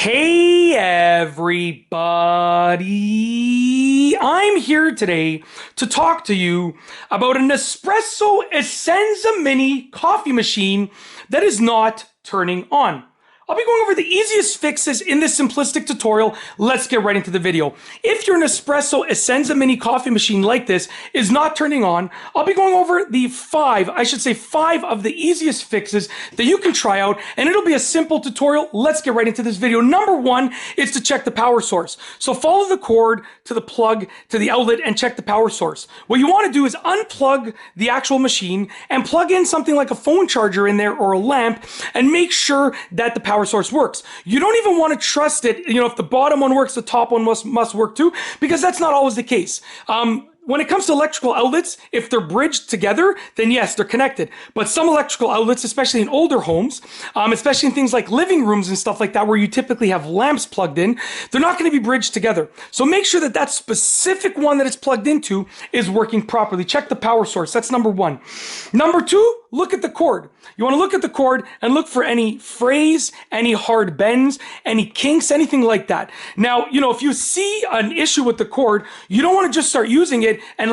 Hey everybody, I'm here today to talk to you about an Nespresso Essenza Mini coffee machine that is not turning on. I'll be going over the easiest fixes in this simplistic tutorial. Let's get right into the video. If your Nespresso Essenza Mini coffee machine like this is not turning on, I'll be going over the five of the easiest fixes that you can try out, and it'll be a simple tutorial. Let's get right into this video. Number one is to check the power source. So follow the cord to the plug, to the outlet, and check the power source. What you want to do is unplug the actual machine and plug in something like a phone charger in there or a lamp and make sure that the power source works. You don't even want to trust it. If the bottom one works, the top one must work too, because that's not always the case. When it comes to electrical outlets, if they're bridged together, then yes, they're connected. But some electrical outlets, especially in older homes, especially in things like living rooms and stuff like that, where you typically have lamps plugged in, they're not going to be bridged together. So make sure that that specific one that it's plugged into is working properly. Check the power source. That's number one. Number two, look at the cord. You want to look at the cord and look for any frays, any hard bends, any kinks, anything like that. Now, if you see an issue with the cord, you don't want to just start using it and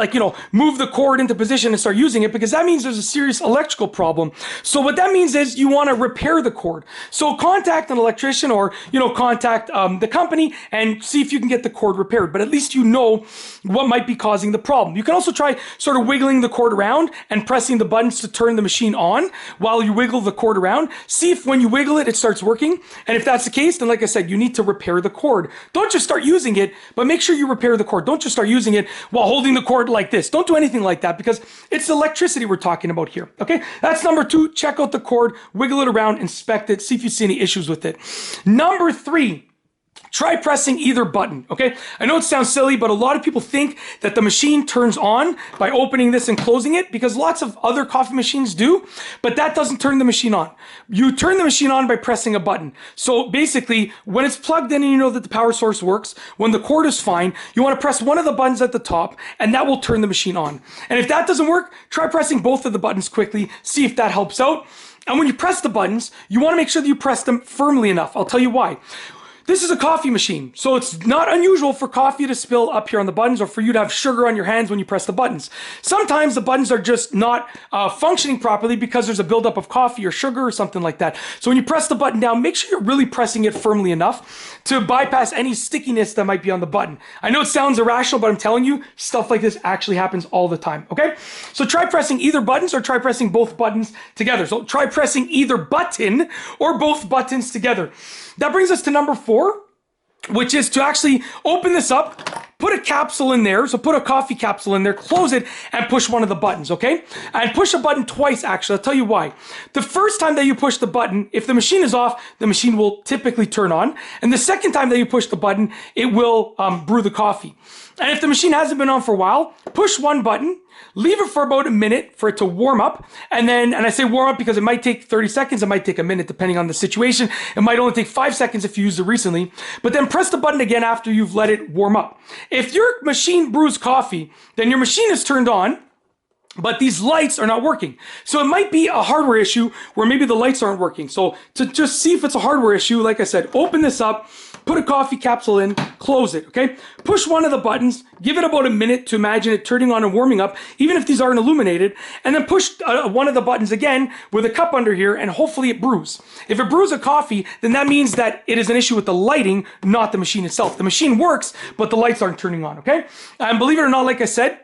move the cord into position and start using it, because that means there's a serious electrical problem. So what that means is you want to repair the cord. So contact an electrician or, contact the company and see if you can get the cord repaired. But at least you know what might be causing the problem. You can also try sort of wiggling the cord around and pressing the buttons to turn the machine on while you wiggle the cord around. See if when you wiggle it, it starts working. And if that's the case, then like I said, you need to repair the cord. Don't just start using it, but make sure you repair the cord. Don't just start using it while holding the cord like this. Don't do anything like that, because it's electricity we're talking about here. Okay, that's number two. Check out the cord, wiggle it around, inspect it, see if you see any issues with it. Number three, try pressing either button, okay? I know it sounds silly, but a lot of people think that the machine turns on by opening this and closing it, because lots of other coffee machines do, but that doesn't turn the machine on. You turn the machine on by pressing a button. So basically, when it's plugged in and you know that the power source works, when the cord is fine, you want to press one of the buttons at the top, and that will turn the machine on. And if that doesn't work, try pressing both of the buttons quickly, see if that helps out. And when you press the buttons, you want to make sure that you press them firmly enough. I'll tell you why. This is a coffee machine, so it's not unusual for coffee to spill up here on the buttons, or for you to have sugar on your hands when you press the buttons. Sometimes the buttons are just not functioning properly because there's a buildup of coffee or sugar or something like that. So when you press the button down, make sure you're really pressing it firmly enough to bypass any stickiness that might be on the button. I know it sounds irrational, but I'm telling you, stuff like this actually happens all the time, okay? So try pressing either buttons or try pressing both buttons together. So try pressing either button or both buttons together. That brings us to number four, which is to actually open this up, put a capsule in there. So put a coffee capsule in there, close it, and push one of the buttons, okay? And push a button twice, actually. I'll tell you why. The first time that you push the button, if the machine is off, the machine will typically turn on. And the second time that you push the button, it will brew the coffee. And if the machine hasn't been on for a while, push one button, leave it for about a minute for it to warm up. And I say warm up because it might take 30 seconds. It might take a minute depending on the situation. It might only take 5 seconds if you used it recently. But then press the button again after you've let it warm up. If your machine brews coffee, then your machine is turned on, but these lights are not working. So it might be a hardware issue where maybe the lights aren't working. So to just see if it's a hardware issue, like I said, open this up, put a coffee capsule in, close it, okay? Push one of the buttons, give it about a minute to imagine it turning on and warming up, even if these aren't illuminated, and then push one of the buttons again with a cup under here, and hopefully it brews. If it brews a coffee, then that means that it is an issue with the lighting, not the machine itself. The machine works, but the lights aren't turning on, okay? And believe it or not, like I said,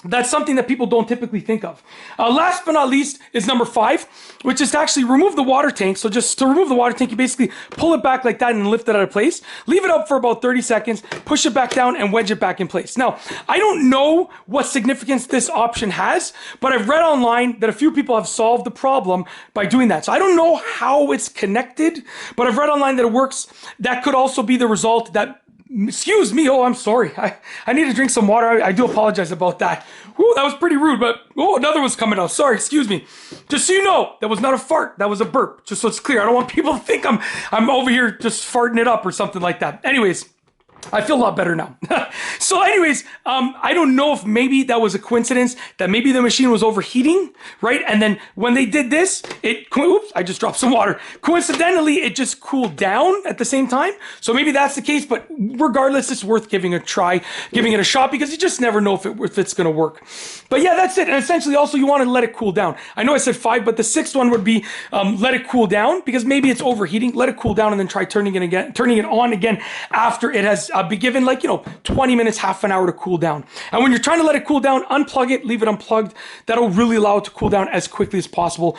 that's something that people don't typically think of. Last but not least is number five, which is to actually remove the water tank. So just to remove the water tank, you basically pull it back like that and lift it out of place. Leave it up for about 30 seconds, push it back down, and wedge it back in place. Now, I don't know what significance this option has, but I've read online that a few people have solved the problem by doing that. So I don't know how it's connected, but I've read online that it works. That could also be the result that, excuse me, oh, I'm sorry. I need to drink some water. I do apologize about that. Ooh, that was pretty rude, but oh, another one's coming out. Sorry, excuse me. Just so you know, that was not a fart. That was a burp. Just so it's clear. I don't want people to think I'm over here just farting it up or something like that. Anyways, I feel a lot better now. So anyways, I don't know if maybe that was a coincidence, that maybe the machine was overheating, right? And then when they did this, oops, I just dropped some water. Coincidentally, it just cooled down at the same time. So maybe that's the case, but regardless, it's worth giving a try, giving it a shot, because you just never know if it's gonna work. But yeah, that's it. And essentially also you want to let it cool down. I know I said 5, but the 6th one would be let it cool down, because maybe it's overheating. Let it cool down and then try turning it on again after it has be given 20 minutes, half an hour to cool down. And when you're trying to let it cool down, unplug it, leave it unplugged. That'll really allow it to cool down as quickly as possible.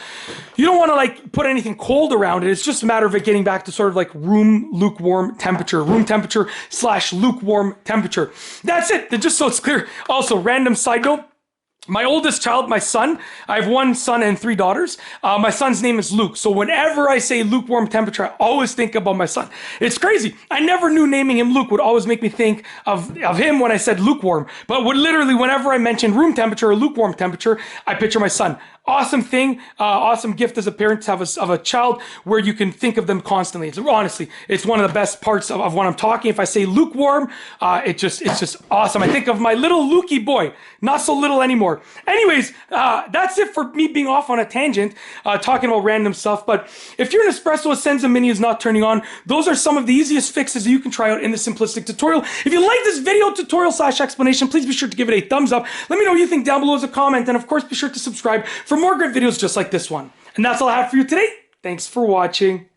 You don't want to put anything cold around it. It's just a matter of it getting back to sort of room temperature / lukewarm temperature. That's it. Just so it's clear. Also, random side note. My oldest child, my son, I have 1 son and 3 daughters. My son's name is Luke. So whenever I say lukewarm temperature, I always think about my son. It's crazy. I never knew naming him Luke would always make me think of him when I said lukewarm. But literally, whenever I mention room temperature or lukewarm temperature, I picture my son. Awesome thing, awesome gift as a parent to have a child where you can think of them constantly. Honestly, it's one of the best parts of when I'm talking. If I say lukewarm, it's just awesome. I think of my little Lukey boy, not so little anymore. Anyways, that's it for me being off on a tangent, talking about random stuff. But if your Nespresso Essenza Mini is not turning on, those are some of the easiest fixes that you can try out in this simplistic tutorial. If you like this video tutorial / explanation, please be sure to give it a thumbs up. Let me know what you think down below as a comment. And of course, be sure to subscribe for more great videos just like this one. And that's all I have for you today. Thanks for watching.